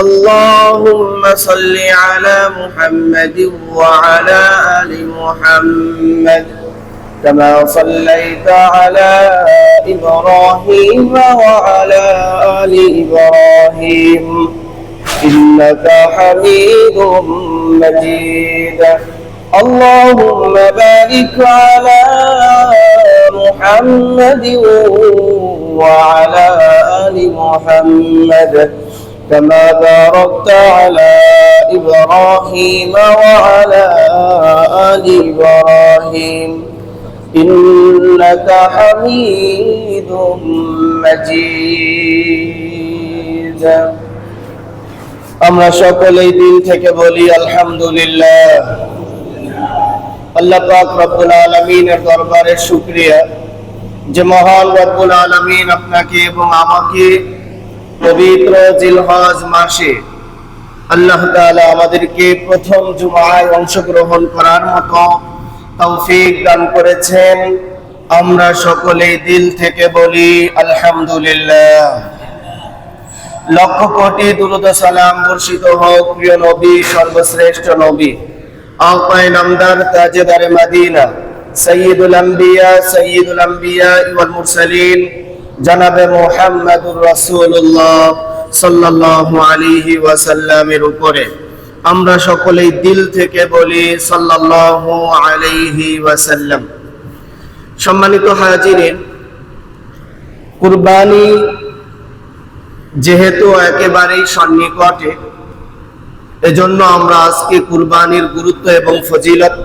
اللهم صل على محمد وعلى آل محمد كما صليت على إبراهيم وعلى آل إبراهيم إنك حميد مجيد اللهم بارك على محمد وعلى آل محمد كما باركت على إبراهيم وعلى آل إبراهيم إنك حميد مجيد আমরা সকলেই দিল থেকে বলি আলহামদুলিল্লাহ। আল্লাহ পাক রব্বুল আলামিনের দরবারে শুকরিয়া যে মহান রব্বুল আলামিন আপনাকে এবং আমাকে পবিত্র জিলহজ মাসে আল্লাহ তাআলা আমাদেরকে প্রথম জুমায় অংশগ্রহণ করার মতো তৌফিক দান করেছেন। আমরা সকলেই দিল থেকে বলি আলহামদুলিল্লাহ। লক্ষ কোটি দুরূদ ও সালাম বর্ষিত হোক প্রিয় নবী, সর্বশ্রেষ্ঠ নবী, আকায়ে নামদার, তাজেদারে মদিনা, সাইয়্যিদুল আম্বিয়া ওয়াল মুরসালিন জনাবে মুহাম্মদুর রাসূলুল্লাহ সাল্লাল্লাহু আলাইহি ওয়াসাল্লামের উপরে আমরা সকলেই দিল থেকে বলি সাল্লাল্লাহু আলাইহি ওয়াসাল্লাম। সম্মানিত হাজিরিন, কুরবানি যেহেতু একেবারেই সন্নিকটে, এজন্য আমরা আজকে কুরবানির গুরুত্ব এবং ফজিলত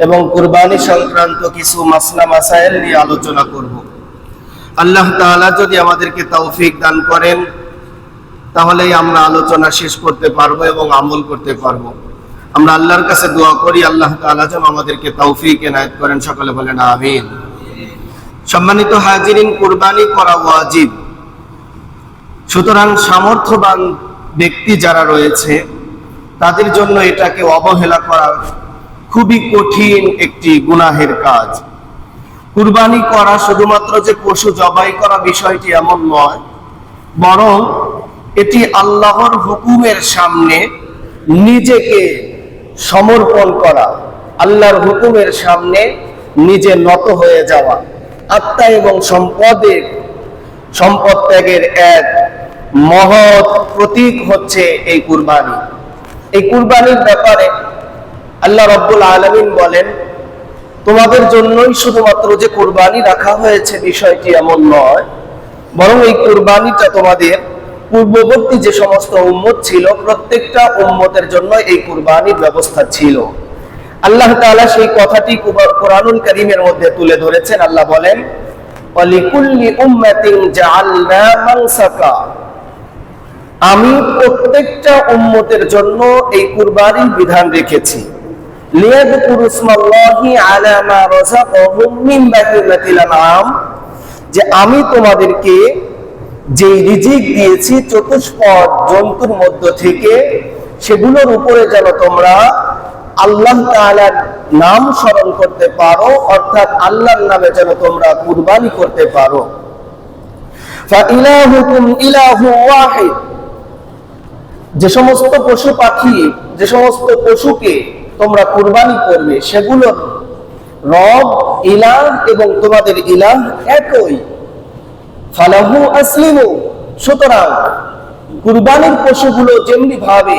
এবং কুরবানি সংক্রান্ত কিছু মাসলা মাসাইল নিয়ে আলোচনা করব। আল্লাহ তাআলা যদি আমাদেরকে তৌফিক দান করেন তাহলেই আমরা আলোচনা শেষ করতে পারবো এবং আমল করতে পারবো। আমরা আল্লাহর কাছে দোয়া করি আল্লাহ তাআলা যেন আমাদেরকে তৌফিক এনায়েত করেন। সকলে বলেন আমিন। সম্মানিত হাজিরিন, কুরবানি করা ওয়াজিব। সুতরাং সামর্থ্যবান ব্যক্তি যারা রয়েছে তাদের জন্য এটাকে অবহেলা করা খুবই কঠিন একটি গুনাহের কাজ। কুরবানি করা শুধুমাত্র যে পশু জবাই করা বিষয়টি এমন নয়, বরং এটি আল্লাহর হুকুমের সামনে নিজেকে সমর্পণ করা, আল্লাহর হুকুমের সামনে নিজে নত হয়ে যাওয়া, আত্মা এবং সম্পদ ত্যাগের এক মহৎ প্রতীক হচ্ছে এই কুরবানি। এই কুরবানির ব্যাপারে আল্লাহ রাব্বুল আলামিন বলেন, তোমাদের জন্যই শুধুমাত্র যে কুরবানি রাখা হয়েছে বিষয়টি এমন নয়, বরং এই কুরবানিটা তোমাদের পূর্ববর্তী যে সমস্ত উম্মত ছিল প্রত্যেকটা উম্মতের জন্য এই কুরবানির ব্যবস্থা ছিল। আল্লাহ তাআলা সেই কথাটি কোরআনুল কারীমের মধ্যে তুলে ধরেছেন। আল্লাহ বলেন, ওয়ালিকুল্লি উম্মাতিন জাআলনা মানসাকা, আমি প্রত্যেকটা উম্মতের জন্য এই কুরবানির বিধান রেখেছি। লিয়াযকুরু ইসমাল্লাহি আলা মা রাযাকাহুম মিন বাহিমাতিল আনআম, যে আমি তোমাদেরকে যে রিজিক দিয়েছি চতুষ্পদ জন্তুর মধ্য থেকে, সেগুলোর উপরে যেন তোমরা আল্লাহ তাআলার নাম স্মরণ করতে পারো, অর্থাৎ আল্লাহর নামে যেন তোমরা কুরবানি করতে পারো। ফাইলাহুকুম ইলাহু ওয়াহিদ, যে সমস্ত পশু পাখি, যে সমস্ত পশুকে তোমরা কুরবানি করবে সেগুলোর রব ইলাহ এবং তোমাদের ইলাহ একই। ফালাহু আসলিমু, সুতরাং কুরবানির পশুগুলো যেমনি ভাবে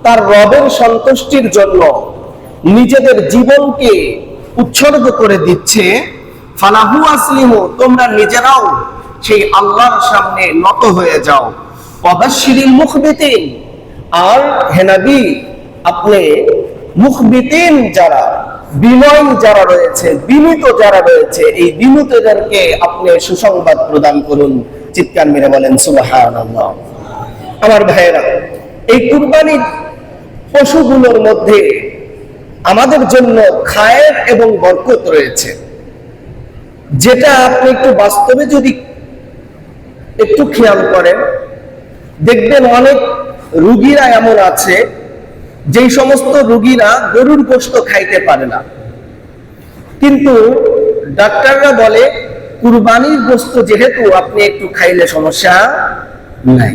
তার রবের সন্তুষ্টির জন্য নিজেদের জীবনকে উৎসর্গ করে দিচ্ছে, ফালাহু আসলিমু, তোমরা নিজেরাও সেই আল্লাহর সামনে নত হয়ে যাও। ওয়াবাশশিরিল মুখবিতিন, আর হে নবী আপনি মুখবিতিন যারা, বিনয়ী যারা রয়েছে, বিনীত যারা রয়েছে, এই বিনীতদেরকে আপনি সুসংবাদ প্রদান করুন। চিৎকার মেরে বলেন সুবহানাল্লাহ। আমার ভাইয়েরা, এই কুরবানির পশুগুলোর মধ্যে আমাদের জন্য খায়ের এবং বরকত রয়েছে, যেটা আপনি একটু বাস্তবে যদি একটু খেয়াল করেন দেখবেন অনেক রোগীরা এমন আছে যেই সমস্ত রোগীরা গরুর গোশত খাইতে পারে না, কিন্তু ডাক্তাররা বলে কুরবানির গোশত যেহেতু আপনি একটু খাইলে সমস্যা নাই।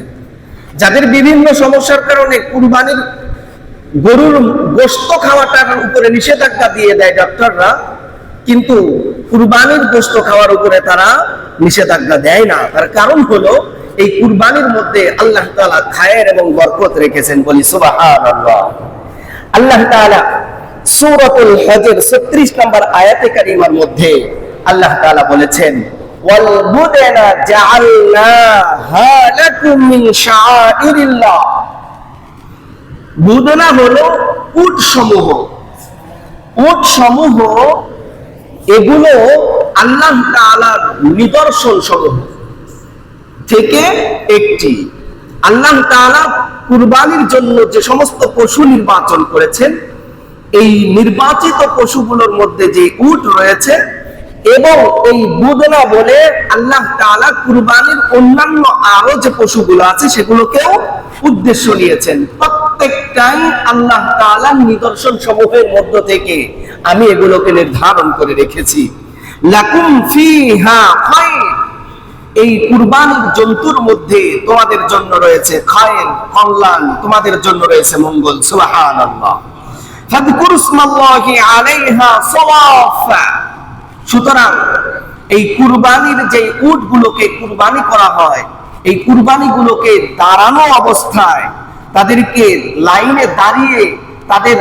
যাদের বিভিন্ন সমস্যার কারণে কুরবানির গরুর গোশত খাওয়াটার উপরে নিষেধাজ্ঞা দিয়ে দেয় ডক্টররা, কিন্তু কুরবানির গোশত খাওয়ার উপরে তারা নিষেধাজ্ঞা দেয় না। তার কারণ হলো এই কুরবানির মধ্যে আল্লাহ তাআলা খায়ের এবং বরকত রেখেছেন। বলি সুবহানাল্লাহ। আল্লাহ তাআলা সূরাতুল হজর 36 নম্বর আয়াতে কারিমার মধ্যে আল্লাহ তাআলা বলেছেন, ওয়াল বুদনা জাআলনাহা লাকুম মিন শাআইরিল্লাহ। বুদনা হলো উট সমূহ। উট সমূহ এগুলো আল্লাহ তাআলার নিদর্শন সমূহ থেকে একটি। আল্লাহ তাআলা কুরবানির জন্য যে সমস্ত পশু নির্বাচন করেছেন, এই নির্বাচিত পশুগুলোর মধ্যে যে উট রয়েছে এবং এই বুদনা বলে আল্লাহ তাআলা কুরবানির অন্যান্য আরো যে পশুগুলো আছে সেগুলোকেও উদ্দেশ্য নিয়েছেন। প্রত্যেকটাই আল্লাহ তাআলার নিদর্শন সমূহের মধ্য থেকে আমি এগুলোকে নির্ধারণ করে রেখেছি। লাকুম ফিহা খায়র, এই কুরবানির জন্তুর মধ্যে তোমাদের জন্য রয়েছে খায়র, কল্যাণ, তোমাদের জন্য রয়েছে মঙ্গল। সুবহানাল্লাহ। ফাযকুরু ইসমাল্লাহি আলাইহা সাওয়াফা। সুতরাং এই কুরবানির যে উটগুলোকে কুরবানি করা হয়, এই কুরবানিগুলোকে দাঁড়ানো অবস্থায় তাদেরকে লাইনে দাঁড়িয়ে তাদের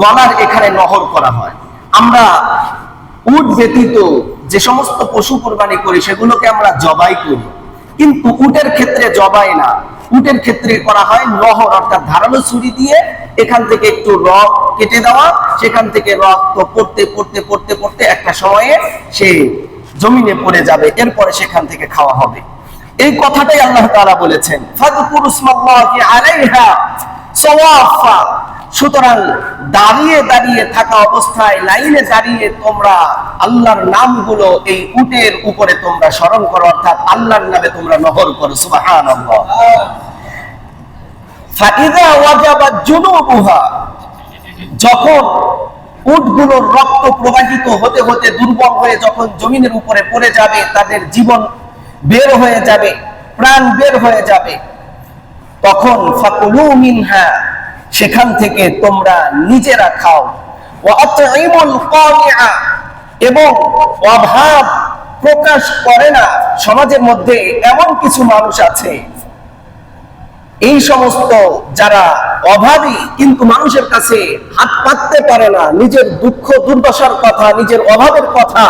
গলার এখানে নহর করা হয়। আমরা উট ব্যতীত যে সমস্ত পশু কুরবানি করি সেগুলোকে আমরা জবাই করি, কিন্তু উটের ক্ষেত্রে জবাই না, উটের ক্ষেত্রে করা হয় নহর, অর্থাৎ ধারালো ছুরি দিয়ে এখান থেকে একটু রক্ত কেটে দেওয়া, সেখান থেকে রক্ত পড়তে পড়তে পড়তে পড়তে একটা সময়ে সে জমিনে পড়ে যাবে, এরপরে সেখান থেকে খাওয়া হবে। এই কথাটাই আল্লাহ তাআলা বলেছেন, ফাযকুরু ইসমাল্লাহি আলাইহা সাওয়াফা। সুতরাং দাঁড়িয়ে দাঁড়িয়ে থাকা অবস্থায় লাইনে দাঁড়িয়ে তোমরা আল্লাহর নামগুলো এই উটের উপরে তোমরা স্মরণ করো, অর্থাৎ আল্লাহর নামে তোমরা নহর করো। সুবহানাল্লাহ। ফাইযা ওয়াজাবাত জুনুবুহা, যখন উটগুলোর রক্ত প্রবাহিত হতে হতে দুর্বল হয়ে যখন জমিনের উপরে পড়ে যাবে, তাদের জীবন বের হয়ে যাবে, প্রাণ বের হয়ে যাবে, তখন ফাকুলু মিনহা, সেখান থেকে তোমরা নিজেরা খাও। ওয়া আতঈমুল কানিআ, এবং অভাব প্রকাশ করে না। সমাজের মধ্যে এমন কিছু মানুষ আছে, এই সমস্ত যারা অভাবী কিন্তু মানুষের কাছে হাত পাততে পারে না, নিজের দুঃখ দুর্দশার কথা, নিজের অভাবের কথা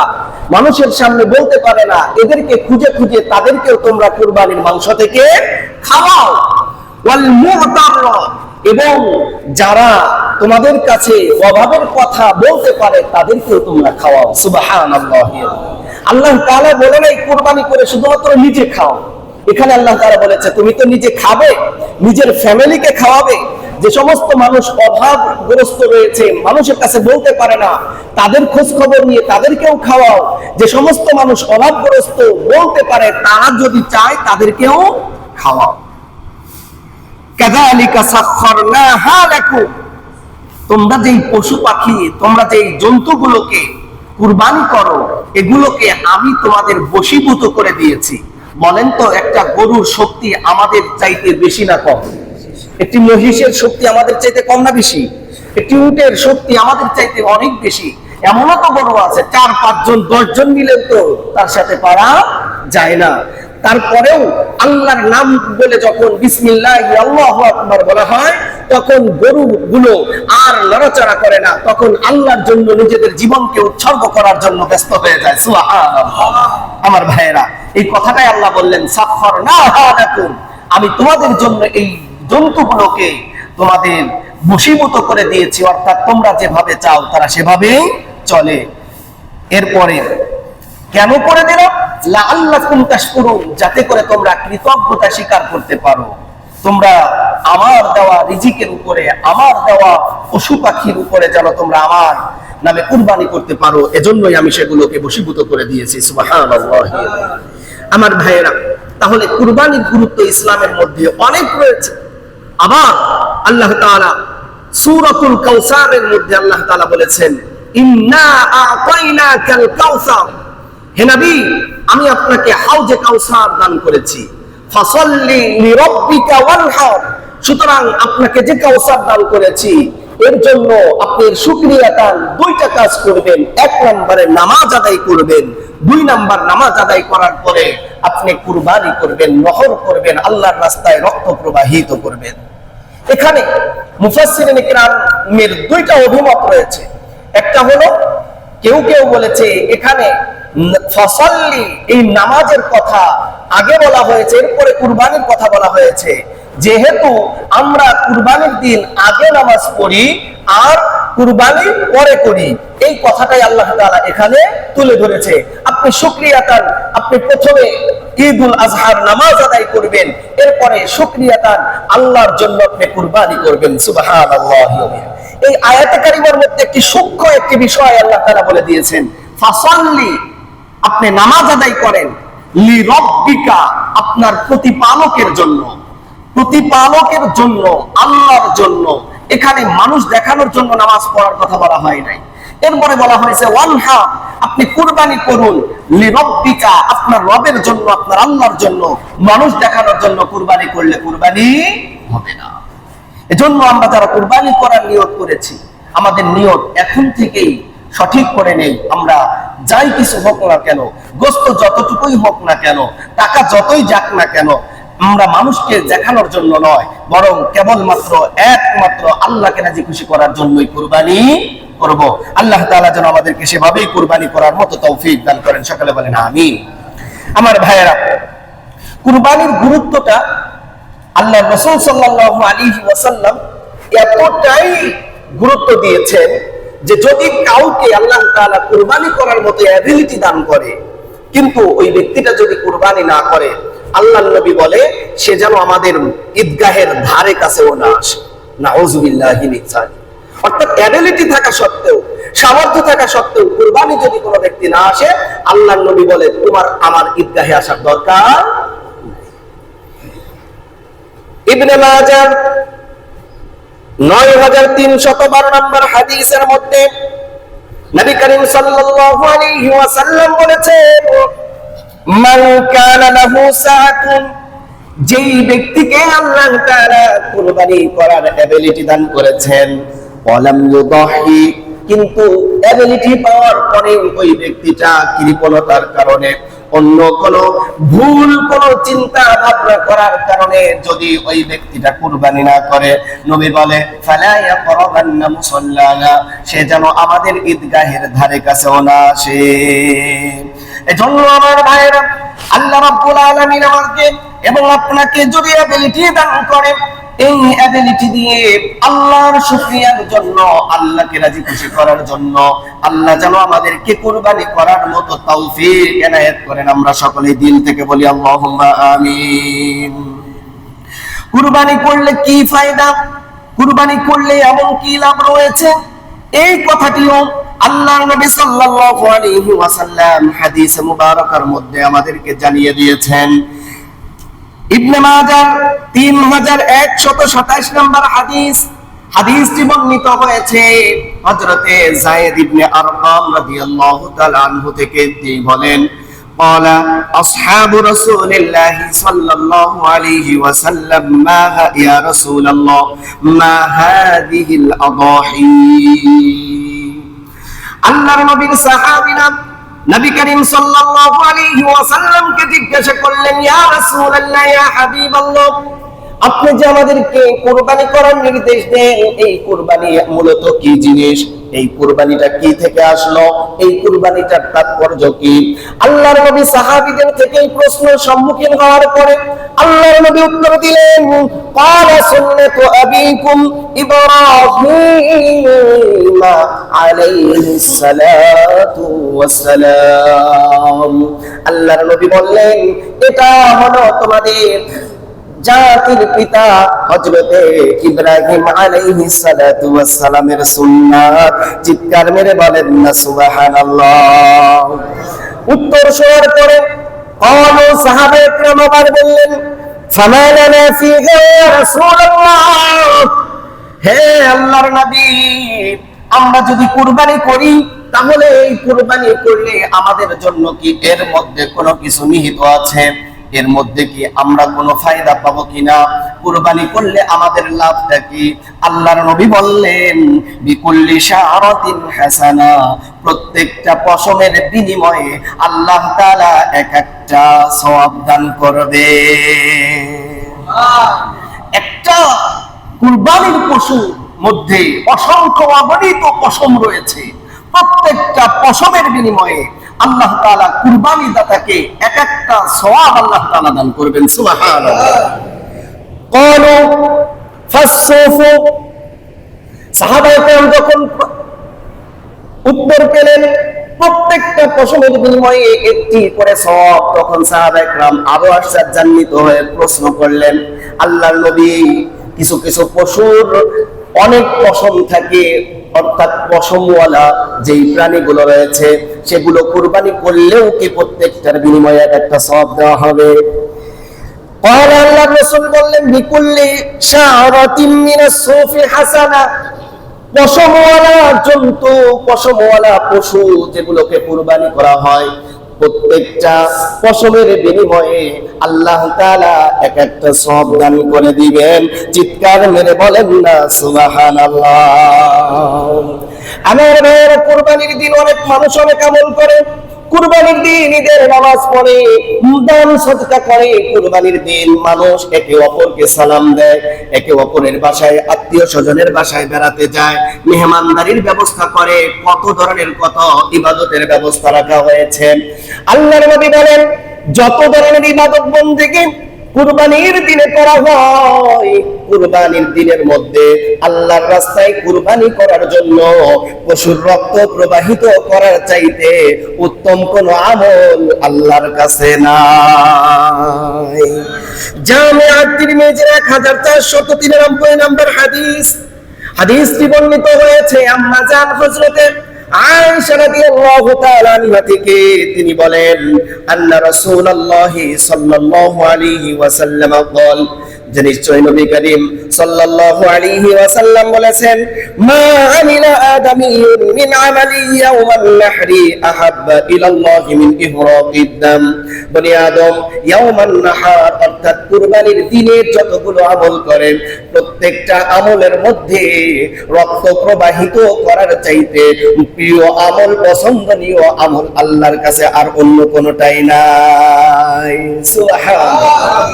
মানুষের সামনে বলতে পারে না, এদেরকে খুঁজে খুঁজে তাদেরকেও তোমরা কুরবানির মাংস থেকে খাওয়াও। ওয়াল মুতার, এবং যারা তোমাদের কাছে অভাবের কথা বলতে পারে তাদেরকেও তোমরা খাওয়াও। সুবহানাল্লাহ। আল্লাহ তাআলা বলে নাই কুরবানি করে শুধুমাত্র নিজে খাও, এখানে আল্লাহ তাআলা বলেছে তুমি তো নিজে খাবে, নিজের ফ্যামিলিকে খাওয়াবে। যে সমস্ত মানুষ অভাবগ্রস্ত রয়েছে, মানুষের কাছে বলতে পারে না, তাদের খোঁজ খবর নিয়ে তাদেরকেও খাওয়াও। যে সমস্ত মানুষ অভাবগ্রস্ত বলতে পারে, তারা যদি চায় তাদেরকেও খাওয়াও। কাযালিকা সাখখারনাহা লাকুম, তোমরা যেই পশু পাখি, তোমরা যেই জন্তুগুলোকে কুরবানি করো, এগুলোকে আমি তোমাদের বশীভূত করে দিয়েছি। বলেন তো, একটা গরুর শক্তি আমাদের চাইতে বেশি না কম? একটি মহিষের শক্তি আমাদের চাইতে কম না বেশি? একটি উটের শক্তি আমাদের চাইতে অনেক বেশি। এমনও তো গরু আছে 4-5 জন 10 জন মিলে তো তার সাথে পারা যায় না। তারপরেও আল্লাহর নাম বলে যখন বিসমিল্লাহি আল্লাহু আকবার বলা হয়, তখন গরুগুলো আর নড়াচড়া করে না, তখন আল্লাহর জন্য নিজেদের জীবনকে উৎসর্গ করার জন্য ব্যস্ত হয়ে যায়। সুবহানাল্লাহ। আমার ভাইয়েরা, এই কথাটাই আল্লাহ বললেন, সাখখারনাহা লাকুম, আমি তোমাদের জন্য এই জন্তুগুলোকে তোমাদের বশীভূত করে দিয়েছি, অর্থাৎ তোমরা যেভাবে চাও তারা সেভাবেই চলে। এরপরে কেন করে দিল? লাআল্লাকুম তাশকুরুন, যাতে করে তোমরা কৃতজ্ঞতা স্বীকার করতে পারো। তোমরা আমার দেওয়া রিজিকের উপরে, আমার দেওয়া পশু পাখির উপরে যেন তোমরা আমার নামে কুরবানি করতে পারো, এজন্যই আমি সেগুলোকে বশীভূত করে দিয়েছি। সুবহানাল্লাহ। আমার ভাইয়েরা, তাহলে কুরবানির গুরুত্ব ইসলামের মধ্যে অনেক রয়েছে। আবার আল্লাহ তাআলা সূরাতুল কাউসারের মধ্যে আল্লাহ তাআলা বলেছেন, ইন্না আ'তাইনাকাল কাউসার, হে নবী আমি আপনাকে হাউজে কাউসার দান করেছি। ফাসাল্লি লিরাব্বিকা ওয়ানহার, সুতরাং আপনাকে যে কাউসার দান করেছি এর জন্য আপনি শুকরিয়া দান দুইটা কাজ করবেন। এক নম্বরে নামাজ আদায় করবেন, দুই নাম্বার নামাজ আদায় করার পরে আপনি কুরবানি করবেন, নহর করবেন, আল্লাহর রাস্তায় রক্ত প্রবাহিত করবেন। এখানে মুফাসসিরিন কিরামের দুইটা অভিমত রয়েছে। একটা হলো কেউ কেউ বলেছে এখানে ফাসাল্লি এই নামাজের কথা আগে বলা হয়েছে, এরপরে কুরবানির কথা বলা হয়েছে। যেহেতু আমরা কুরবানির দিন আগে নামাজ পড়ি আর কুরবানি পরে করি, এই কথাটাই আল্লাহ তাআলা এখানে তুলে ধরেছে। আপনি শুকরিয়া দান, আপনি প্রথমে ঈদুল আজহার নামাজ আদায় করবেন, এরপরে শুকরিয়া দান আল্লাহর জন্য আপনি কুরবানি করবেন। সুবহানাল্লাহি। এই আয়াতে কারিমার মধ্যে একটি সূক্ষ্ম একটি বিষয় আল্লাহ তাআলা বলে দিয়েছেন, ফাসাল্লি আপনি নামাজ আদায় করেন, লিরাব্বিকা আপনার প্রতিপালকের জন্য, প্রতিপালকের জন্য, আল্লাহর জন্য। এখানে মানুষ দেখানোর জন্য নামাজ পড়ার কথা বলা হয় নাই। এরপরে বলা হয়েছে ওয়ানহা আপনি কুরবানি করুন, লিরাব্বিকা আপনার রবের জন্য, আপনার আল্লাহর জন্য। মানুষ দেখানোর জন্য কুরবানি করলে কুরবানি হবে না। এজন্য আমরা যারা কুরবানি করার নিয়ত করেছি, আমাদের নিয়ত এখন থেকেই সঠিক করে নেই। আমরা যাই কিছু হোক না কেন, গোস্ত যতটুকুই হোক না কেন, টাকা যতই যাক না কেন, আমরা মানুষকে দেখানোর জন্য নয়, বরং কেবলমাত্র একমাত্র আল্লাহকে রাজি খুশি করার জন্যই কুরবানি করব। আল্লাহ তাআলা যেন আমাদেরকে সেভাবেই কুরবানি করার মতো তৌফিক দান করেন। সকলে বলেন আমিন। আমার ভাইয়েরা, কুরবানির গুরুত্বটা আল্লাহ রাসূল সাল্লাল্লাহু আলাইহি ওয়াসাল্লাম এতটাই গুরুত্ব দিয়েছেন যে যদি কাউকে আল্লাহ তাআলা কুরবানি করার মতো অ্যাবিলিটি দান করে, কিন্তু ওই ব্যক্তিটা যদি কুরবানি না করে, আল্লাহর নবী বলে সে যেন আমাদের ঈদগাহের ধারে কাছেও না আসে। নাউযুবিল্লাহি মিন যালিক। অর্থাৎ অ্যাবিলিটি থাকা সত্ত্বেও, সামর্থ্য থাকা সত্ত্বেও কুরবানি যদি কোনো ব্যক্তি না আসে, আল্লাহর নবী বলে তোমার আমার ঈদগাহে আসার দরকার। ইবনে মাজাহ 9312 নম্বর হাদিসের মধ্যে নবী করিম সাল্লাল্লাহু আলাইহি ওয়াসাল্লাম বলেছেন, মান কানা লাহু সাআতুন, যেই ব্যক্তিকে আল্লাহ তাআলা কুরবানি করার এবিলিটি দান করেছেন, ওয়ালাম ইউদাহি, কিন্তু এবিলিটি পাওয়ার পরে ওই ব্যক্তিটা কৃপণতার কারণে, অন্য কোন ভুল কোন চিন্তা ভাবনা করার কারণে যদি ওই ব্যক্তিটা কুরবানি না করে, নবী বলে ফালা ইয়াকরাবান্না মুসাল্লানা, সে যেন আমাদের ঈদগাহের ধারে কাছেও না আসে। এজন্য আমার ভাইরা, আল্লাহ রাব্বুল আলামিন আমাকে এবং আপনাকে যদি এবিলিটি দান করেন, এই এবিলিটি দিয়ে আল্লাহর শুকরিয়ার জন্য, আল্লাহকে রাজি খুশি করার জন্য আল্লাহ যেন আমাদেরকে কুরবানি করার মতো তৌফিক এনায়েত করেন। আমরা সকলে দিল থেকে বলি আল্লাহুম্মা আমিন। কুরবানি করলে কি ফায়দা, কুরবানি করলে এমন কি লাভ রয়েছে, এই কথাটিও আল্লাহর নবী সাল্লাল্লাহু আলাইহি ওয়াসাল্লাম হাদিস মুবারাকার মধ্যে আমাদেরকে জানিয়ে দিয়েছেন। ইবনে মাজাহ 3127 নম্বর হাদিস, হাদিসটি বর্ণিত হয়েছে হযরতে যায়েদ ইবনে আরকাম রাদিয়াল্লাহু তাআলা আনহু থেকে। তিনি বলেন, قال أصحاب رسول الله صلى الله عليه وسلم ما يا رسول الله ما هذه الأضاحي। আল্লাহর নবীর সাহাবীরা নবী করিম সাল্লাল্লাহু আলাইহি ওয়াসাল্লামকে জিজ্ঞাসা করলেন, ইয়া রাসূলুল্লাহ, ইয়া হাবিবাল্লাহ, আপনি যে আমাদেরকে কুরবানি করার নির্দেশ দেন, এই কুরবানি মূলত কি জিনিস, এই কুরবানিটা কি থেকে আসলো, এই কুরবানিটার তাৎপর্য কি? আল্লাহর নবী সাহাবীদের থেকে এই প্রশ্নের সম্মুখীন হওয়ার পরে আল্লাহর নবী উত্তর দিলেন, ক্বালা সুন্নাতু আবিকুম ইব্রাহিম আলাইহিস সালাতু ওয়াস সালাম। আল্লাহর নবী বললেন, এটা হলো তোমাদের জাতির পিতা হযরতে ইব্রাহিম আলাইহিস সালাতু ওয়াস সালামের সুন্নাত। চিৎকার মেরে বলেন না সুবহানাল্লাহ। উত্তর শোনার পরে ক্বালু সাহাবায়ে কেরাম আবার বললেন, ফামা লানা ফীহা ইয়া রাসূলুল্লাহ, হে আল্লাহর নবী, আমরা যদি কুরবানি করি তাহলে এই কুরবানি করলে আমাদের জন্য কি এর মধ্যে কোনো কিছু নিহিত আছে? এর মধ্যে কি আমরা কোনো ফায়দা পাবো কিনা, কুরবানি করলে আমাদের লাভটা কি? আল্লাহর নবী বললেন বিকুল্লি শাআরাতিন হাসানা, প্রত্যেকটা পশমের বিনিময়ে আল্লাহ তাআলা এক একটা সওয়াব দান করবে। একটা কুরবানির পশুর মধ্যে অসংখ্য অগণিত পশম রয়েছে, প্রত্যেকটা পশমের বিনিময়ে আল্লাহ তাআলা কুরবানি দাতাকে এক একটা সওয়াব আল্লাহ তাআলা দান করবেন। সুবহানাল্লাহ। ক্বালু ফাসসুফু, সাহাবায়ে কেরাম যখন উত্তর পেলেন প্রত্যেকটা পশমের বিনিময়ে একটি করে সওয়াব, তখন সাহাবায়ে কেরাম আরো আশ্চর্যান্বিত হয়ে প্রশ্ন করলেন, আল্লাহর নবী, কিছু কিছু পশুর অনেক পশম থাকে, অর্থাৎ পশমওয়ালা যেই প্রাণীগুলো রয়েছে সেগুলো কুরবানি করলেও কি প্রত্যেকটার বিনিময়ে এক একটা সওয়াব দেওয়া হবে? আল্লাহর রাসূল বললেন বিকুল্লি শাআরাতিন মিনাস সুফি হাসানা, পশমওয়ালা জন্তু, পশমওয়ালা পশু যেগুলোকে কুরবানি করা হয়, প্রত্যেকটা পশমের বিনিময়ে আল্লাহ তাআলা এক একটা সওয়াব দান করে দিবেন। চিৎকার মেরে বলেন না সুবহানাল্লাহ। আমার ভাইয়েরা, কুরবানির দিন অনেক মানুষ অনেক আমল করে, কুরবানির দিন ঈদের নামাজ পড়ে, দান সদকা করে, কুরবানির দিন মানুষ একে অপরকে সালাম দেয়, একে অপরের বাসায় আত্মীয় স্বজনের বাসায় বেড়াতে যায়, মেহমানদারির ব্যবস্থা করে, কত ধরনের কত ইবাদতের ব্যবস্থা রাখা হয়েছে। আল্লাহর নবী বলেন যত ধরনের ইবাদত বন্দেগী কুরবানির দিনে করা হয়, কুরবানির দিনের মধ্যে আল্লাহর রাস্তায় কুরবানি করার জন্য পশুর রক্ত প্রবাহিত করার চাইতে উত্তম কোন আমল আল্লাহর কাছে নাই। জামিআ তিরমিজির 1493 নম্বর হাদিস, হাদিসটি বর্ণিত হয়েছে আম্মা জান হযরতে আয়েশা রাদিয়াল্লাহু তাআলা আনহা থেকে। তিনি বলেন আন্না রাসূলুল্লাহ সাল্লাল্লাহু আলাইহি ওয়াসাল্লাম বল, যে নিশ্চয় নবী করিম সাল্লাল্লাহু আলাইহি ওয়াসাল্লাম বলেছেন, মা আমিলা আদামিয়ুন মিন আমালি ইয়াওমান নাহরি আহাব্বা ইলাল্লাহ মিন ইহরাকিদ দাম। বনি আদম ইয়াওমান নাহার, অর্থাৎ কুরবানির দিনে যতগুলো আমল করেন প্রত্যেকটা আমলের মধ্যে রক্ত প্রবাহিত করার চাইতে প্রিয় আমল, পছন্দনীয় আমল আল্লাহর কাছে আর অন্য কোনটাই নাই। সুবহানাল্লাহ।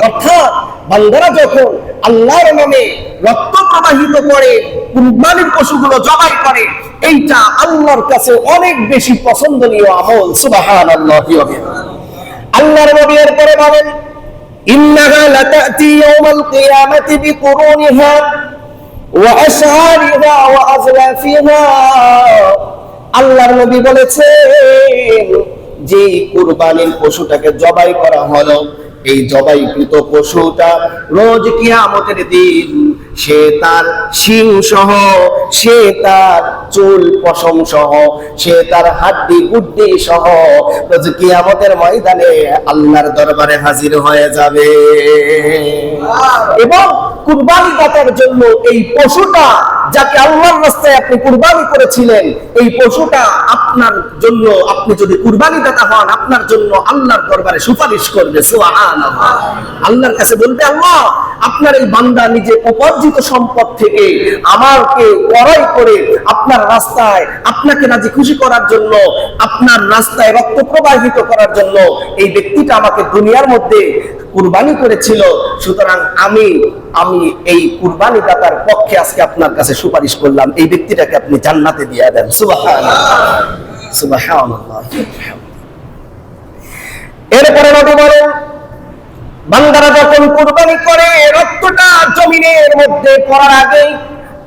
অর্থাৎ বান্দারা যখন আল্লাহর নামে রক্ত প্রবাহিত করে কুরবানির পশুগুলো জবাই করে, এইটা আল্লাহর কাছে অনেক বেশি পছন্দনীয় আমল। সুবহানাল্লাহ। আল্লাহর নবী এরপরে বলেন ইন্নাহা লাতাতি ইয়াউমাল কিয়ামাতি বিকুরুনিহা ওয়া আশআরিহা ওয়া আজলাফিহা। আল্লাহর নবী বলেছেন যে কুরবানির পশুটাকে জবাই করা হলো, এই জবাইকৃত পশুটা রোজ কিয়ামতের দিন সে তার শিং সহ, সে তার চুল পশম সহ, সে তার হাড্ডি গুড্ডি সহ রোজ কিয়ামতের ময়দানে আল্লাহর দরবারে হাজির হয়ে যাবে। এবং কুরবানি দাতার জন্য এই পশুটা, যাকে আল্লাহর রাস্তায় আপনি কুরবানি করেছিলেন, এই পশুটা আপনার জন্য, আপনি যদি কুরবানি দাতা হন, আপনার জন্য আল্লাহর দরবারে সুপারিশ করবে। সুবহানাল্লাহ। আল্লাহর কাছে বলবে, আল্লাহ, আপনার এই বান্দা নিজে উপার্জিত সম্পদ থেকে আমাকে ক্রয় করে আপনার রাস্তায় আপনাকে রাজি খুশি করার জন্য, আপনার রাস্তায় রক্ত প্রবাহিত করার জন্য এই ব্যক্তিটা আমাকে দুনিয়ার মধ্যে কুরবানি করেছিল, সুতরাং আমি এই কুরবানি দাতার পক্ষে আজকে আপনার কাছে সুপারিশ করলাম, এই ব্যক্তিটাকে আপনি জান্নাতে দিয়ে দেন। সুবহানাল্লাহ, সুবহানাল্লাহ। এরপরে নবী বলেন, বান্দারা যখন কুরবানি করে রক্তটা জমিনের মধ্যে পড়ার আগে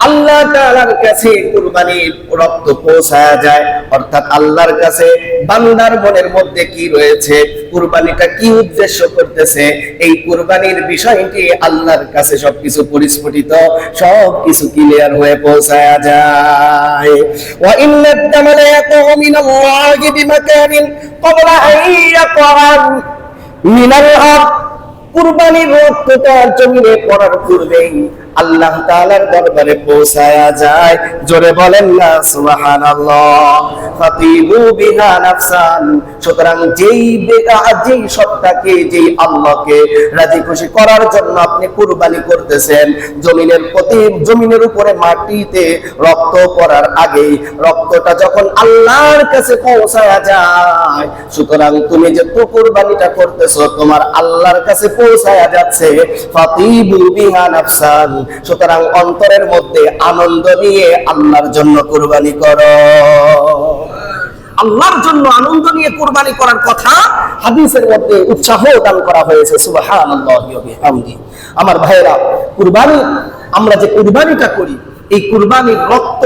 আল্লাহ তাআলার কাছে কুরবানির রক্ত পৌঁছায় যায়। অর্থাৎ আল্লাহর কাছে বান্দার মনের মধ্যে কি রয়েছে, কুরবানিটা কি উদ্দেশ্য করতেছে, এই কুরবানির বিষয়টি আল্লাহর কাছে সবকিছু পরিস্ফুটিত, সবকিছু ক্লিয়ার হয়ে পৌঁছায় যায়। ওয়া ইন্নাদ দামা লা ইয়াকউ মিনাল্লাহি বিমাকানিন ক্বাবলা আন ইয়াকআ মিনাল আরদ। কুরবানির রক্তটা জমিনে পড়ার পূর্বেই আল্লাহ তাআলার দরবারে পৌঁছায়া যায়। জোরে বলেন না সুবহানাল্লাহ। ফাতিবু বিহা নাফসান, সুতরাং যেই সত্তাকে, যেই আল্লাহকে রাজি খুশি করার জন্য আপনি কুরবানি করতেছেন, জমিনের উপরে মাটিতে রক্ত পড়ার আগে, রক্তটা যখন আল্লাহর কাছে পৌঁছায়া যায়, সুতরাং তুমি যে কুরবানিটা করতেছো তোমার আল্লাহর কাছে পৌঁছায়া যাচ্ছে। ফাতিবু বিহা নাফসান, সুতরাং অন্তরের মধ্যে আনন্দ নিয়ে আল্লাহর জন্য কুরবানি করো। আল্লাহর জন্য আনন্দ নিয়ে কুরবানি করার কথা হাদিসের মধ্যে উৎসাহ দান করা হয়েছে। সুবহানাল্লাহি ওয়া বিহামদি। আমার ভাইরা, কুরবানি, আমরা যে কুরবানিটা করি, এই কুরবানির রক্ত,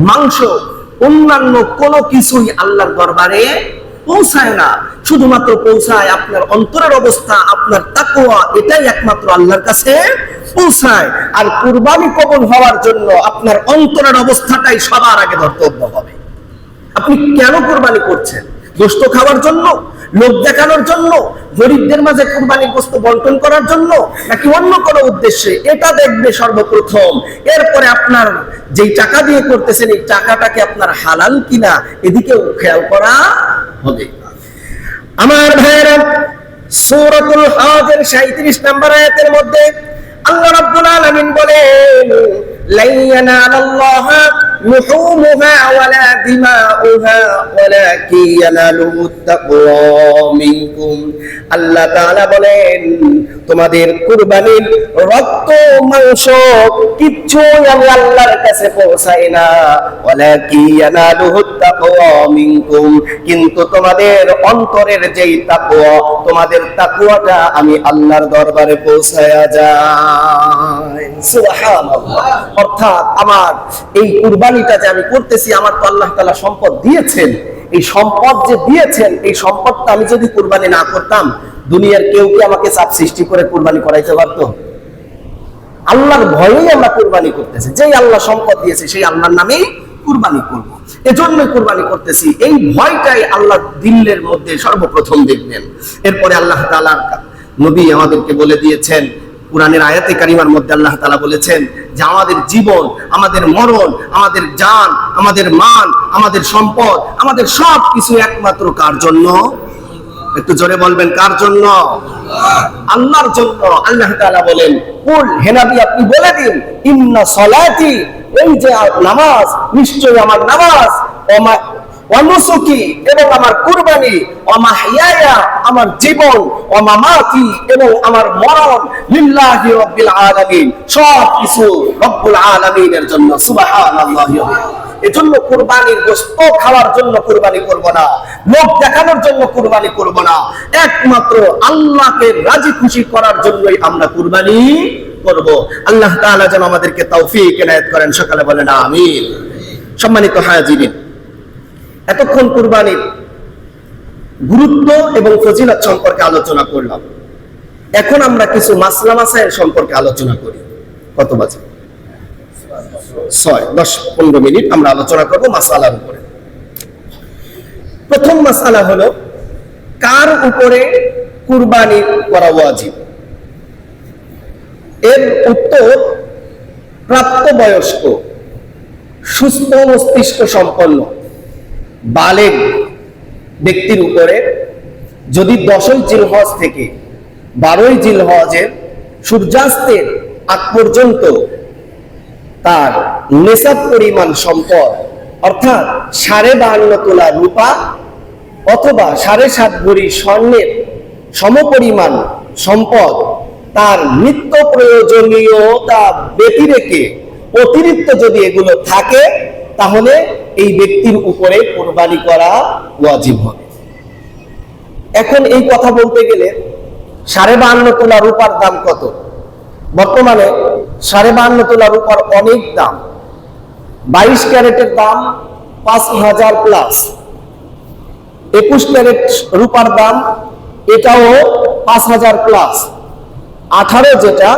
মাংস, অন্যান্য কোনো কিছুই আল্লাহর দরবারে পৌঁছায় না। শুধুমাত্র পৌঁছায় আপনার অন্তরের অবস্থা, আপনার তাকওয়া, এটাই একমাত্র আল্লাহর কাছে পৌঁছায়। আর কুরবানি কবুল হওয়ার জন্য আপনার অন্তরের অবস্থাটাই সবার আগে ধর্তব্য হবে। আপনি কেন কুরবানি করছেন? গোশত খাওয়ার জন্য, লোক দেখানোর জন্য, গরিবদের মাঝে কুরবানির গোশত বন্টন করার জন্য, নাকি অন্য কোনো উদ্দেশ্যে? এটা দেখবে সর্বপ্রথম। এরপরে আপনার যেই টাকা দিয়ে করতেছেন, এই টাকাটাকে আপনার হালাল কিনা, এদিকেও খেয়াল করা হবে। আমার ভাইয়েরা, সূরাতুল হজের 37 নম্বর আয়াতের মধ্যে আল্লাহ রাব্বুল আলামিন বলেন, লা ইয়ানালাল্লাহা লুহুমুহা ওয়ালা দিমাউহা ওয়ালাকিন ইয়ানালুহুত তাকওয়া মিনকুম। আল্লাহ তাআলা বলেন, তোমাদের কুরবানির রক্ত, মাংস কিচ্ছুই আমি আল্লাহর কাছে পৌঁছাই না। ওয়ালাকিন ইয়ানালুহুত তাকওয়া মিনকুম, কিন্তু তোমাদের অন্তরের যেই তাকওয়া, তোমাদের তাকওয়াটা আমি আল্লাহর দরবারে পৌঁছায়া যায়। সুবহানাল্লাহ। অর্থাৎ আমার এই কুরবানিটা যে আমি করতেছি, আমার তো আল্লাহ তাআলা সম্পদ দিয়েছেন। এই সম্পদ যে দিয়েছেন, এই সম্পদটা আমি যদি কুরবানি না করতাম, দুনিয়ার কেউ কি আমাকে চাপ সৃষ্টি করে কুরবানি করাইতে পারতো? আল্লাহর ভয়েই আমরা কুরবানি করতেছি। যেই আল্লাহ সম্পদ দিয়েছে, সেই আল্লাহর নামেই কুরবানি করব। এজন্যই কুরবানি করতেছি। এই ভয়টাই আল্লাহ দিলের মধ্যে সর্বপ্রথম দেখবেন। এরপরে আল্লাহ তাআলা নবী আমাদেরকে বলে দিয়েছেন, কুরআনের আয়াতে কারিমার মধ্যে আল্লাহ তাআলা বলেছেন যে আমাদের জীবন, আমাদের মরণ, আমাদের জান, আমাদের মান, আমাদের সম্পদ, আমাদের সব কিছু একমাত্র কার জন্য? একটু জোরে বলবেন, কার জন্য? আল্লাহর জন্য। আল্লাহ তাআলা বলেন, কুল, হে নবী আপনি বলে দিন, ইন্না সলাতি, এই যে নামাজ, নিশ্চয়ই আমার নামাজ, ওয়ানুসুকি, এবং আমার কুরবানি, ওয়ামাহইয়ায়া, আমার জীবন, ওয়ামামাতি, এবং আমার মরণ, লিল্লাহি রাব্বিল আলামিন, সব কিছু রব্বুল আলামিনের জন্য। সুবহানাল্লাহি। এজন্য কুরবানির গোশত খাওয়ার জন্য কুরবানি করব না, লোক দেখানোর জন্য কুরবানি করব না, একমাত্র আল্লাহকে রাজি খুশি করার জন্যই আমরা কুরবানি করব। আল্লাহ তাআলা যেন আমাদেরকে তৌফিক এনায়েত করেন। সকালে বলেন আমিন। সম্মানিত হাজিরিন, এতক্ষণ কুরবানির গুরুত্ব এবং ফজিলত সম্পর্কে আলোচনা করলাম। এখন আমরা কিছু মাসলা মাসাইল সম্পর্কে আলোচনা করি। কত বাজে? 10-15 মিনিট আমরা আলোচনা করব মাসালার উপরে। প্রথম মাসালা হলো, কার উপরে কুরবানি করা ওয়াজিব? এর উত্তর, প্রাপ্তবয়স্ক, সুস্থ মস্তিষ্ক সম্পন্ন, বালেগ ব্যক্তির উপরে যদি 10ই জিলহজ থেকে 12ই জিলহজের সূর্যাস্তের আগ পর্যন্ত তার নেসাব পরিমাণ সম্পদ, অর্থাৎ 52.5 তোলা রূপা অথবা 7.5 ভরি স্বর্ণের সমপরিমাণ সম্পদ তার নিত্য প্রয়োজনীয়তা ব্যতিরেকে অতিরিক্ত যদি এগুলো থাকে, তাহলে এই ব্যক্তির উপরে কুরবানি করা ওয়াজিব হবে। এখন এই কথা বলতে গেলে 52.5 তোলা রূপার দাম কত? বর্তমানে 52.5 তোলা রূপার অনেক দাম। 22 ক্যারেটের দাম 5,000 প্লাস। 21 ক্যারেট রূপার দাম এটাও 5,000 প্লাস। 18 যেটা,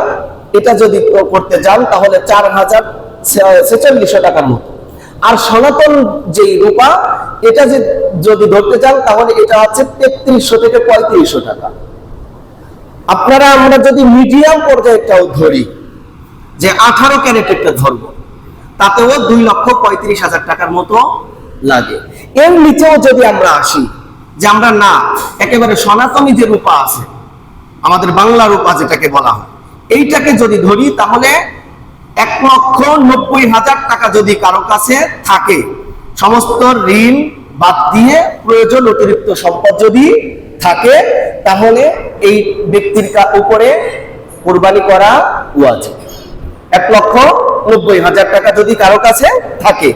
এটা যদি করতে যান তাহলে 4,4600 টাকার মতো। আর সনাতন যেই রূপা, এটা যদি ধরতে চান তাহলে এটা হচ্ছে 3300 থেকে 3500 টাকা। আমরা যদি মিডিয়াম পর্যায়েরটাও ধরি, যে 18 ক্যারেটেরটা ধরবো, তাতেও 2,35,000 টাকার মতো লাগে। এর নিচেও যদি আমরা আসি যে আমরা না একেবারে সনাতনী যে রূপা আছে, আমাদের বাংলা রূপা যেটাকে বলা হয়, এইটাকে যদি ধরি তাহলে 1,90,000 টাকা যদি কারো কাছে থাকে, সমস্ত ঋণ বাদ দিয়ে প্রয়োজন অতিরিক্ত সম্পদ যদি থাকে, তাহলে এই ব্যক্তির উপরে কুরবানি করা ওয়াজিব। 1,90,000 টাকা যদি কারো কাছে থাকে,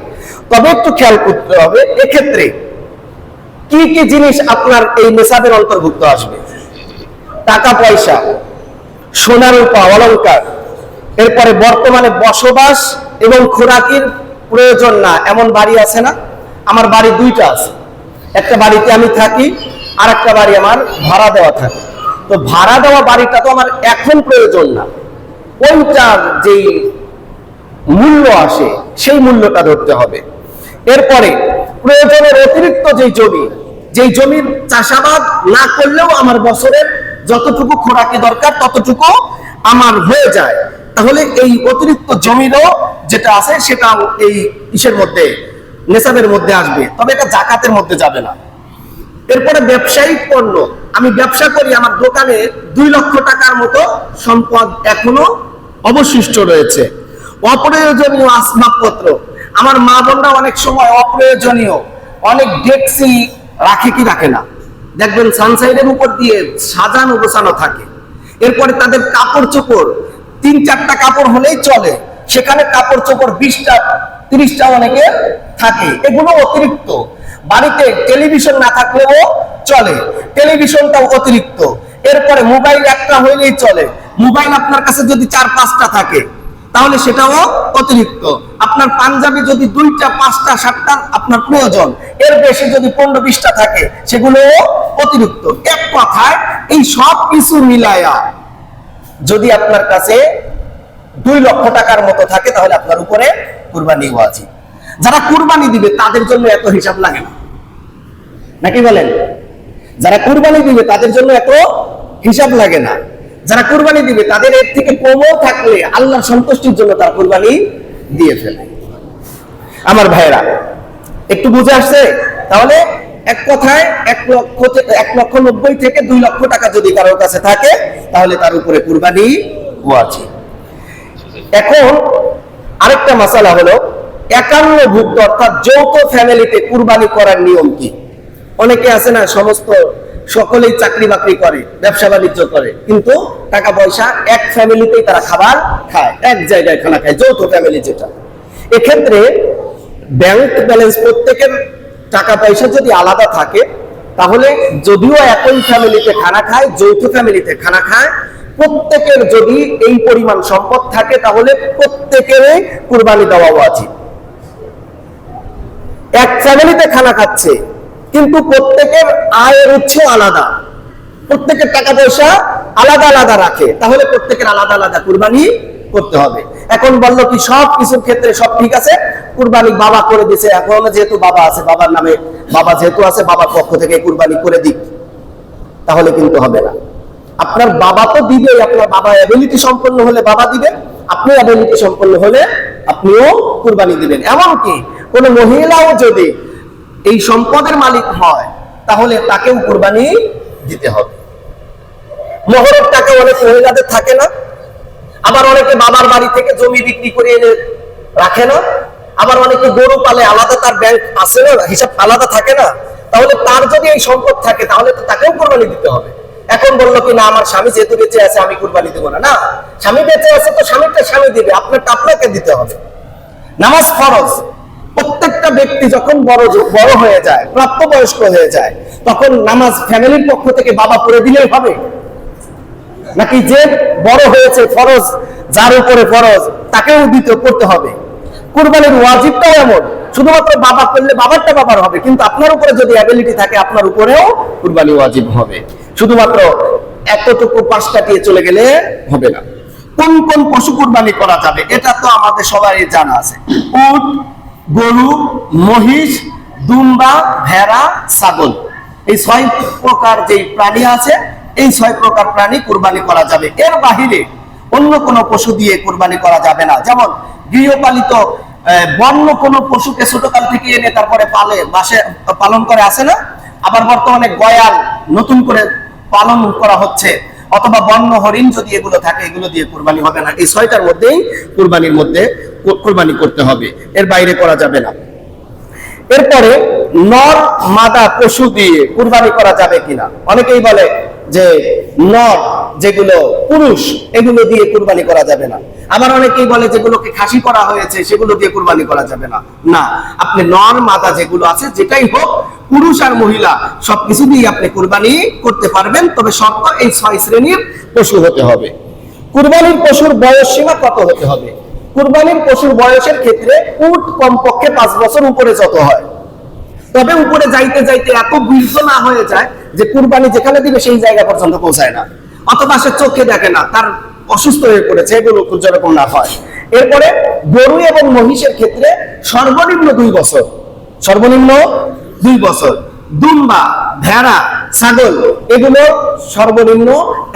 তবে একটু খেয়াল করতে হবে এক্ষেত্রে কি কি জিনিস আপনার এই নেশাবের অন্তর্ভুক্ত আসবে। টাকা পয়সা, সোনা রূপা অলংকার, এরপরে বর্তমানে বসবাস এবং খোরাকির প্রয়োজন না এমন বাড়ি আছে না? আমার বাড়ি দুইটা আছে, একটা বাড়িতে আমি থাকি আর একটা বাড়ি আমার ভাড়া দেওয়া থাকে। তো ভাড়া দেওয়া বাড়িটা তো আমার এখন প্রয়োজন না, ওইটার যেই মূল্য আসে সেই মূল্যটা ধরতে হবে। এরপরে প্রয়োজনের অতিরিক্ত যেই জমির চাষাবাদ না করলেও আমার বছরের যতটুকু খোরাকি দরকার ততটুকু আমার হয়ে যায়, তাহলে এই অতিরিক্ত জমিরও যেটা আছে সেটা এই ইসের মধ্যে নেশাবের মধ্যে আসবে, তবে এটা জাকাতের মধ্যে যাবে না। এরপরে ব্যবসায়িক পণ্য, আমি ব্যবসা করি, আমার দোকানে 2 লক্ষ টাকার মতো সম্পদ এখনো অবশিষ্ট রয়েছে। অপ্রয়োজনীয় আসবাবপত্র, আমার মা বোনরা অনেক সময় অপ্রয়োজনীয় অনেক ডেক্সি রাখে কি রাখে না, দেখবেন সানসাইডের উপর দিয়ে সাজানো গোছানো থাকে। এরপরে তাদের কাপড় চোপড় 3-4টা কাপড় হলেই চলে, সেখানে কাপড় চোপড় 20টা 30টা অনেকে থাকে, এগুলো অতিরিক্ত। বাড়িতে টেলিভিশন না থাকলেও চলে, টেলিভিশনটাও অতিরিক্ত। এরপরে মোবাইল একটা হইলেই চলে, মোবাইল আপনার কাছে যদি 4-5টা থাকে তাহলে সেটাও অতিরিক্ত। আপনার পাঞ্জাবি যদি 2টা 5টা 7টা আপনার প্রয়োজন, এর বেশি যদি 15-20টা থাকে সেগুলোও অতিরিক্ত। এক কথায় এই সব কিছু মিলায়া যদি আপনার কাছে 2 লক্ষ টাকার মতো থাকে তাহলে আপনার উপরে কুরবানি ওয়াজিব। যারা কুরবানি দিবে তাদের জন্য এত হিসাব লাগে না, নাকি বলেন? যারা কুরবানি দিবে তাদের জন্য এত হিসাব লাগে না। যারা কুরবানি দিবে তাদের এর থেকে কমও থাকলে আল্লাহর সন্তুষ্টির জন্য তারা কুরবানি দিয়ে ফেলে। আমার ভাইরা একটু বুঝে আসছে? তাহলে এক কথায় 1,90,000 থেকে 2 লক্ষ টাকা যদি কারোর কাছে থাকে তাহলে তার উপরে কুরবানি ওয়াজিব। এখন আরেকটা মাসালা হলো একান্নভুক্ত অর্থাৎ যৌথ ফ্যামিলিতে কুরবানি করার নিয়ম কি? অনেকে আছে না, সকলেই চাকরি বাকরি করে, ব্যবসা বাণিজ্য করে, কিন্তু টাকা পয়সা এক ফ্যামিলিতেই তারা খাবার খায়, এক জায়গায় খানা খায়, যৌথ ফ্যামিলি যেটা। এক্ষেত্রে ব্যাংক ব্যালেন্স প্রত্যেকের টাকা পয়সা যদি আলাদা থাকে তাহলে যদিও একই ফ্যামিলিতে খানা খায়, যৌথ ফ্যামিলিতে খানা খায়, প্রত্যেকের যদি এই পরিমাণ সম্পদ থাকে তাহলে প্রত্যেকেরই কুরবানি দেওয়া উচিত। এক ফ্যামিলিতে খানা খাচ্ছে কিন্তু প্রত্যেকের আয়ের উৎস আলাদা, প্রত্যেকের টাকা পয়সা আলাদা আলাদা রাখে, তাহলে প্রত্যেকের আলাদা আলাদা কুরবানি করতে হবে। এখন বললো কি সব কিছুর ক্ষেত্রে সব ঠিক আছে, কুরবানি বাবা করে দিছে, এখন যেহেতু বাবা আছে, বাবার নামে বাবা যেহেতু আছে, বাবার পক্ষ থেকে কুরবানি করে দিক, তাহলে কিন্তু হবে না। আপনার বাবা তো দিবে, আপনার বাবা অ্যাবিলিটি সম্পন্ন হলে বাবা দিবেন, আপনি অ্যাবিলিটি সম্পন্ন হলে আপনিও কুরবানি দিবেন। এমনকি কোন মহিলাও যদি এই সম্পদের মালিক হয় তাহলে তাকেও কুরবানি দিতে হবে। মোহরের টাকা অনেক মহিলাদের থাকে না, আবার অনেকে বাবার বাড়ি থেকে জমি বিক্রি করে এনে রাখে না, আবার অনেকে গরু পালে, আলাদা তার ব্যাংক আছে না, হিসাব আলাদা থাকে না, তাহলে তার যদি এই সম্পদ থাকে তাহলে তো তাকেও কুরবানি দিতে হবে। এখন বললো কি না আমার স্বামী যেহেতু বেঁচে আছে আমি কুরবানি দেবো না, না, স্বামী বেঁচে আছে তো স্বামীরটা স্বামী দিবে, আপনারটা আপনাকে দিতে হবে। নামাজ ফরজ, প্রত্যেকটা ব্যক্তি যখন বড় হয়ে যায়, প্রাপ্তবয়স্ক হয়ে যায়, তখন নামাজ ফ্যামিলির পক্ষ থেকে বাবা পড়ে দিলেই হবে নাকি যে বড় হয়েছে ফরজ, যার উপরে ফরজ তাকেও দিতে করতে হবে? কুরবানির ওয়াজিবটাও এমন, শুধুমাত্র বাবা করলে বাবারটা বাবার হবে, কিন্তু আপনার উপরে যদি অ্যাবিলিটি থাকে আপনার উপরেও কুরবানি ওয়াজিব হবে, শুধুমাত্র এতটুকু পাঁচটা দিয়ে চলে গেলে হবে না। কোন কোন পশু কুরবানি করা যাবে এটা তো আমাদের সবাই জানা আছে, উট, গরু, মহিষ, দুম্বা, ভেড়া, ছাগল, এই 6 প্রকার যেই প্রাণী আছে এই 6 প্রকার প্রাণী কুরবানি করা যাবে। এর বাহিরে অন্য কোনো পশু দিয়ে কুরবানি করা যাবে না। যেমন গৃহপালিত বন্য কোনো পশুকে ছোটকাল থেকে এনে তারপরে বাসে পালন করে, আসে না? আবার বর্তমানে গয়াল নতুন করে পালন করা হচ্ছে, অথবা বন্য হরিণ যদি এগুলো থাকে, এগুলো দিয়ে কুরবানি হবে না। এই 6টার মধ্যেই কুরবানির মধ্যে কুরবানি করতে হবে, এর বাইরে করা যাবে না। এরপরে নর মাদা পশু দিয়ে কুরবানি করা যাবে কিনা। অনেকেই বলে যে নর যেগুলো পুরুষ, এগুলো দিয়ে কুরবানি করা যাবে না। আবার অনেকেই বলে যেগুলোকে খাসি করা হয়েছে সেগুলো দিয়ে কুরবানি করা যাবে না। না, আপনি নর মাদা যেগুলো আছে, যেটাই হোক, পুরুষ আর মহিলা সবকিছু দিয়ে আপনি কুরবানি করতে পারবেন, তবে শর্ত এই 6 শ্রেণীর পশু হতে হবে। কুরবানির পশুর বয়স সীমা কত হতে হবে? কুরবানির পশুর বয়সের ক্ষেত্রে উট কমপক্ষে 5 বছর উপরে যত হয়, তবে উপরে যাইতে যাইতে এত বৃদ্ধ না হয়ে যায় যে কুরবানি যেখানে দিবে সেই জায়গা পর্যন্ত পৌঁছায় না, অথবা সে চোখে দেখে না, তার অসুস্থ হয়ে পড়েছে, এগুলো যেরকম না হয়। এরপরে গরু এবং মহিষের ক্ষেত্রে সর্বনিম্ন 2 বছর, সর্বনিম্ন 2 বছর। দুম্বা, ভেড়া, ছাগল এগুলো সর্বনিম্ন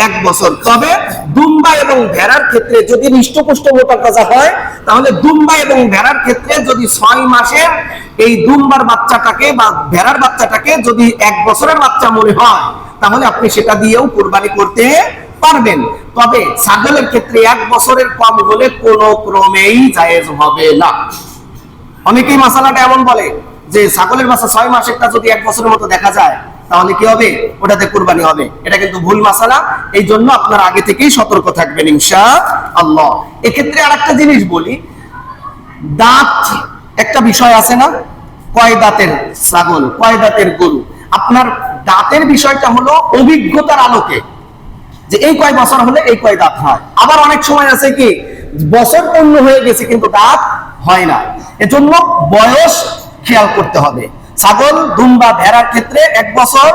1 বছর। তবে দুম্বা এবং ভেড়ার ক্ষেত্রে যদি হৃষ্টপুষ্ট মোটা তাজা হয়, তাহলে দুম্বা এবং ভেড়ার ক্ষেত্রে যদি 6 মাসের এই দুম্বার বাচ্চাটাকে বা ভেড়ার বাচ্চাটাকে যদি 1 বছরের বাচ্চা মনে হয়, তাহলে আপনি সেটা দিয়েও কুরবানি করতে পারবেন। তবে ছাগলের ক্ষেত্রে 1 বছরের কম হলে কোনো ক্রমেই জায়েজ হবে না। অনেকেই মাসালাটা এমন বলে যে ছাগলের বাচ্চা 6 মাসেরটা যদি 1 বছরের মতো দেখা যায়, তাহলে কি হবে? ওটাতে কুরবানি হবে। এটা কিন্তু ভুল মাসালা, এই জন্য আপনারা আগে থেকেই সতর্ক থাকবেন ইনশাআল্লাহ। এক্ষেত্রে আরেকটা জিনিস বলি, দাঁত একটা বিষয় আছে না? কয় দাঁতের ছাগল, কয় দাঁতের গরু, আপনার দাঁতের বিষয়টা হলো অভিজ্ঞতার আলোকে, যে এই কয় বছর হলে এই কয় দাঁত হয়। আবার অনেক সময় আছে কি বছর পূর্ণ হয়ে গেছে কিন্তু দাঁত হয় না, এজন্য বয়স খেয়াল করতে হবে। ছাগল, দুম্বা, ভেড়ার ক্ষেত্রে 1 বছর,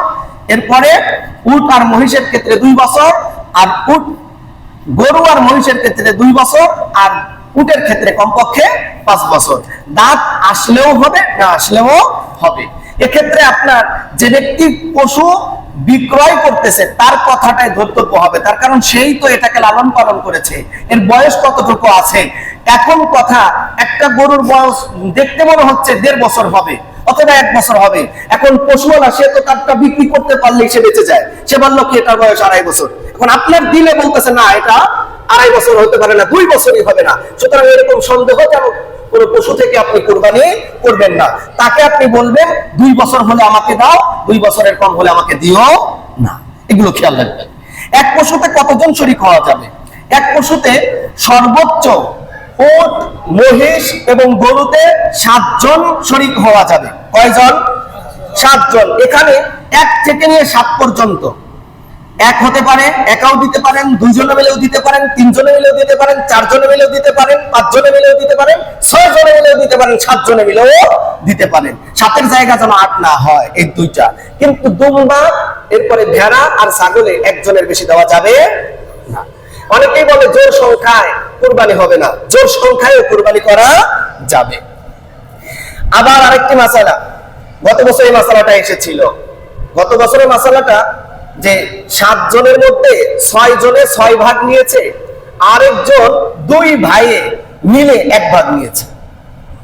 এরপরে উট আর মহিষের ক্ষেত্রে 2 বছর, আর গরু আর মহিষের ক্ষেত্রে 2 বছর, আর উটের ক্ষেত্রে কমপক্ষে 5 বছর। দাঁত আসলেও হবে, না আসলেও হবে। এক্ষেত্রে আপনার যে ব্যক্তি পশু বিক্রয় করতেছে তার কথাটাই ধর্তব্য হবে, তার কারণ সেই তো এটাকে লালন পালন করেছে, এর বয়স কতটুকু আছে। এখন কথা, একটা গরুর বয়স দেখতে মনে হচ্ছে 1.5 বছর হবে অথবা 1 বছর হবে। এখন পশুওয়ালা সে তো তারটা বিক্রি করতে পারলেই সে বেঁচে যায়, সে বললো কি এটার বয়স 2.5 বছর। এখন আপনার দিলে বলতেছে না, এটা 2.5 বছর হতে পারে না, 2 বছরই হবে না। সুতরাং এরকম সন্দেহ যেন কোন পশু থেকে আপনি কুরবানি করবেন না। তাকে আপনি বলবেন 2 বছর হলে আমাকে দাও, 2 বছরের কম হলে আমাকে দিও না। এগুলো খেয়াল রাখবেন। এক পশুতে কতজন শরীক হওয়া যাবে? এক পশুতে সর্বোচ্চ উট, মহিষ এবং গরুতে 7 জন শরীক হওয়া যাবে। কয়জন? 7 জন। এখানে 1 থেকে নিয়ে 7 পর্যন্ত, 1 হতে পারে, একাও দিতে পারেন, 2 জনে মিলেও দিতে পারেন, 3 জনে মিলেও দিতে পারেন, 4 জনে মিলেও দিতে পারেন, 5 জনে মিলেও দিতে পারেন, 6 জনে মিলেও দিতে পারেন, 7 জনে মিলেও দিতে পারেন। 7-এর জায়গা যেন 8 না হয়, এই 2টা। কিন্তু দুম্বা, এরপরে ভেড়া আর ছাগলে 1 জনের বেশি দেওয়া যাবে না। অনেকেই বলে জোর সংখ্যায় কুরবানি হবে না, জোর সংখ্যায় কুরবানি করা যাবে। আবার আরেকটি মাসালা, গত বছর এই মাসালাটা এসেছিল। গত বছরের মাসালাটা যে 7 জনের মধ্যে 6 জনে 6 ভাগ নিয়েছে, আরেকজন 2 ভাইয়ে মিলে 1 ভাগ নিয়েছে।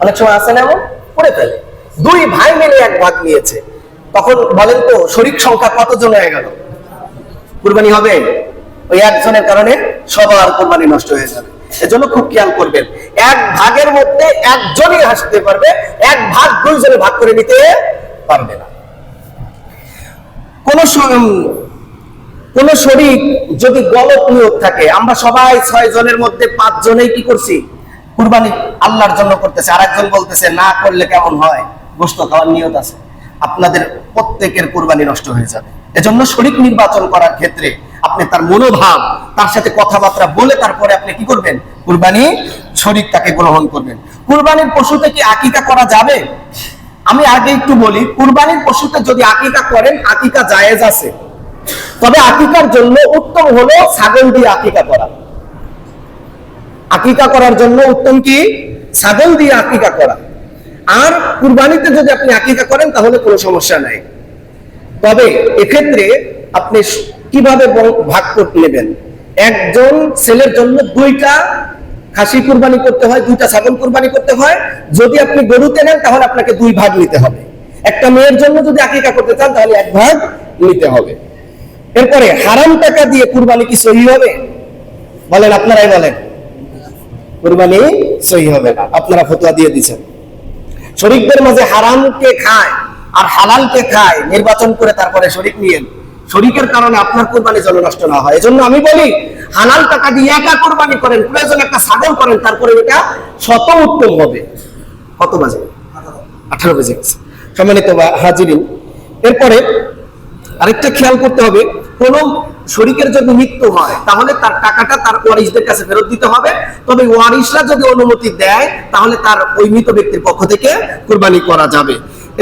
অনেক সময় আছে না এমন করে ফেলে, 2 ভাই মিলে 1 ভাগ নিয়েছে। তখন বলেন তো শরীক সংখ্যা কতজন হয়ে গেল? কুরবানি হবে? ওই 1 জনের কারণে সবার কুরবানি নষ্ট হয়ে যাবে। এজন্য খুব খেয়াল করবেন, 1 ভাগের মধ্যে 1 জনই আসতে পারবে, 1 ভাগ 2 জনে ভাগ করে নিতে পারবে না। কোন শরীক যদি গলত নিয়ত থাকে, আমরা সবাই 6 জনের মধ্যে 5 জনেই কি করছি? কুরবানি আল্লাহর জন্য করতেছে, আরেকজন বলতেছে না করলে কেমন হয়, গোশত খাওয়ার নিয়ত আছে, আপনাদের প্রত্যেকের কুরবানি নষ্ট হয়ে যাবে। এজন্য শরীক নির্বাচন করার ক্ষেত্রে আপনি তার মনোভাব, তার সাথে কথাবার্তা বলে তারপরে আপনি কি করবেন? কুরবানি শরীকটাকে গ্রহণ করবেন। কুরবানির পশুতে কি আকিকা করা যাবে? আমি আগে একটু বলি, কুরবানির পশুতে যদি আকিকা করেন, আকিকা জায়েজ আছে, তবে আকিকার জন্য উত্তম হলো ছাগল দিয়ে আকিকা করা। আকিকা করার জন্য উত্তম কি? ছাগল দিয়ে আকিকা করা। আর কুরবানিতে যদি আপনি আকিকা করেন তাহলে কোনো সমস্যা নাই। তবে এক্ষেত্রে আপনি কিভাবে ভাগ করে নেবেন? একজন ছেলের জন্য 2টা খাসি কুরবানি করতে হয়, 2টা ছাগল কুরবানি করতে হয়। যদি আপনি গরুতে নেন তাহলে আপনাকে 2 ভাগ নিতে হবে। একটা মেয়ের জন্য যদি আকীকা করতে চান তাহলে 1 ভাগ নিতে হবে। এরপরে হারাম টাকা দিয়ে কুরবানি কি সহি হবে? বলেন, আপনারাই বলেন। কুরবানি সহি হবে না। আপনারা ফতোয়া দিয়ে দিচ্ছেন। শরীকদের মাঝে হারামকে খায় আর হালালকে খায়, নির্বাচন করে তারপরে শরীক নিয়েন। শরীকের কারণে আপনার কুরবানি যেন নষ্ট না হয়। এজন্য আমি বলি, হালাল টাকা দিয়ে একা কুরবানি করেন, প্রয়োজন একটা ছাগল করেন, তারপরে এটা শত উত্তম হবে। কত বাজে? 18 বেজে গেছে। সম্মানিত হাজিরিন, এরপরে আরেকটা খেয়াল করতে হবে, কোন শরীকের যদি মৃত্যু হয় তাহলে তার টাকাটা তার ওয়ারিসদের কাছে ফেরত দিতে হবে। তবে ওয়ারিসরা যদি অনুমতি দেয় তাহলে তার ওই মৃত ব্যক্তির পক্ষ থেকে কুরবানি করা যাবে।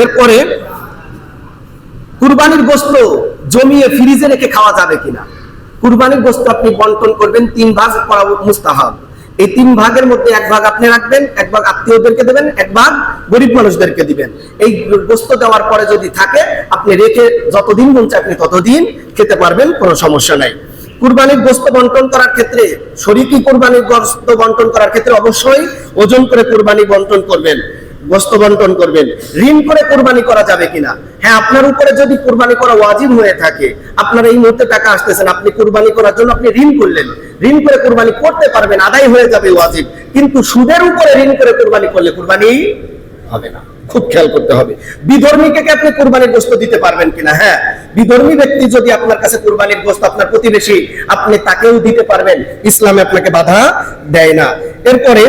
এরপরে কুরবানির গোশত জমিয়ে ফ্রিজে রেখে খাওয়া যাবে কিনা? কুরবানির গোশত আপনি বন্টন করবেন, 3 ভাগ করা মুস্তাহাব। এই 3 ভাগের মধ্যে 1 ভাগ আপনি রাখবেন, 1 ভাগ আত্মীয়দেরকে দেবেন, 1 ভাগ গরিব মানুষদেরকে দিবেন। এই গোশত দেওয়ার পরে যদি থাকে আপনি রেখে যতদিন মন চায় আপনি ততদিন খেতে পারবেন, কোনো সমস্যা নাই। কুরবানির গোশত বন্টন করার ক্ষেত্রে, শরীকি কুরবানির গোশত বন্টন করার ক্ষেত্রে অবশ্যই ওজন করে কুরবানি বন্টন করবেন, গোশত বন্টন করবেন। ঋণ করে কুরবানি করা যাবে কিনা? হ্যাঁ, আপনার উপরে যদি কুরবানি করা ওয়াজিব হয়ে থাকে, আপনার এই মুহূর্তে টাকা আসতেছেন, আপনি কুরবানি করার জন্য আপনি ঋণ করলেন, ঋণ করে কুরবানি করতে পারবেন, আদায় হয়ে যাবে ওয়াজিব। কিন্তু সুদের উপরে ঋণ করে কুরবানি করলে কুরবানি হবে না। খুব খেয়াল করতে হবে। বিধর্মীকে আপনি কুরবানির গোশত দিতে পারবেন কিনা? হ্যাঁ, বিধর্মী ব্যক্তি যদি আপনার কাছে কুরবানির গোশত, আপনার প্রতিবেশী, আপনি তাকেও দিতে পারবেন, ইসলামে আপনাকে বাধা দেয় না। এরপরে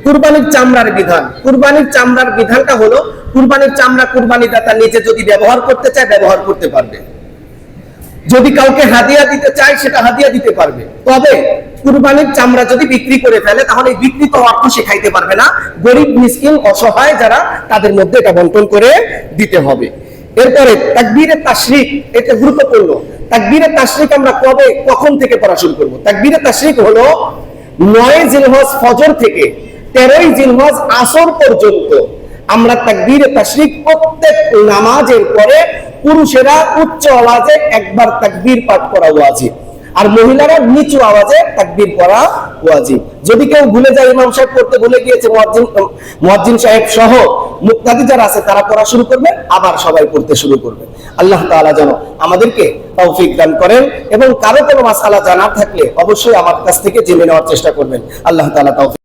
কুরবানির চামড়ার বিধান। কুরবানির চামড়ার বিধানটা হলো, কুরবানির চামড়া কুরবানি দাতা নিজে যদি ব্যবহার করতে চায় ব্যবহার করতে পারবে, যদি কাউকে হাদিয়া দিতে চায় সেটা হাদিয়া দিতে পারবে। তবে কুরবানির চামড়া যদি বিক্রি করে ফেলে তাহলে বিক্রিত অর্থ সে খাইতে পারবে না। গরিব মিসকিন অসহায় যারা, তাদের মধ্যে এটা বন্টন করে দিতে হবে। এরপরে তাকবীরে তাশরিক, এটা গুরুত্বপূর্ণ। তাকবীরে তাশরিক আমরা কখন থেকে পড়া শুরু করব? তাকবীরে তাশরিক হলো 9 জিলহজ ফজর থেকে 13 জিলহজ আসর পর্যন্ত আমরা তাকবীরে তাশরিক প্রত্যেক নামাজের পরে পুরুষেরা উচ্চ আওয়াজে একবার তাকবীর পাঠ করা ওয়াজিব, আর মহিলারা নিচু আওয়াজে তাকবীর পড়া ওয়াজিব। যদি কেউ ভুলে যায়, ইমাম সাহেব পড়তে ভুলে গিয়েছে, মুয়াজ্জিন সাহেব সহ মুক্তাদি যারা আছে তারা পড়া শুরু করবে, আবার সবাই পড়তে শুরু করবে। আল্লাহ তাআলা যেন আমাদেরকে তৌফিক দান করেন, এবং কারো কোনো মাসআলা জানা থাকলে অবশ্যই আমার কাছ থেকে জেনে নেওয়ার চেষ্টা করবেন। আল্লাহ তাআলা তৌফিক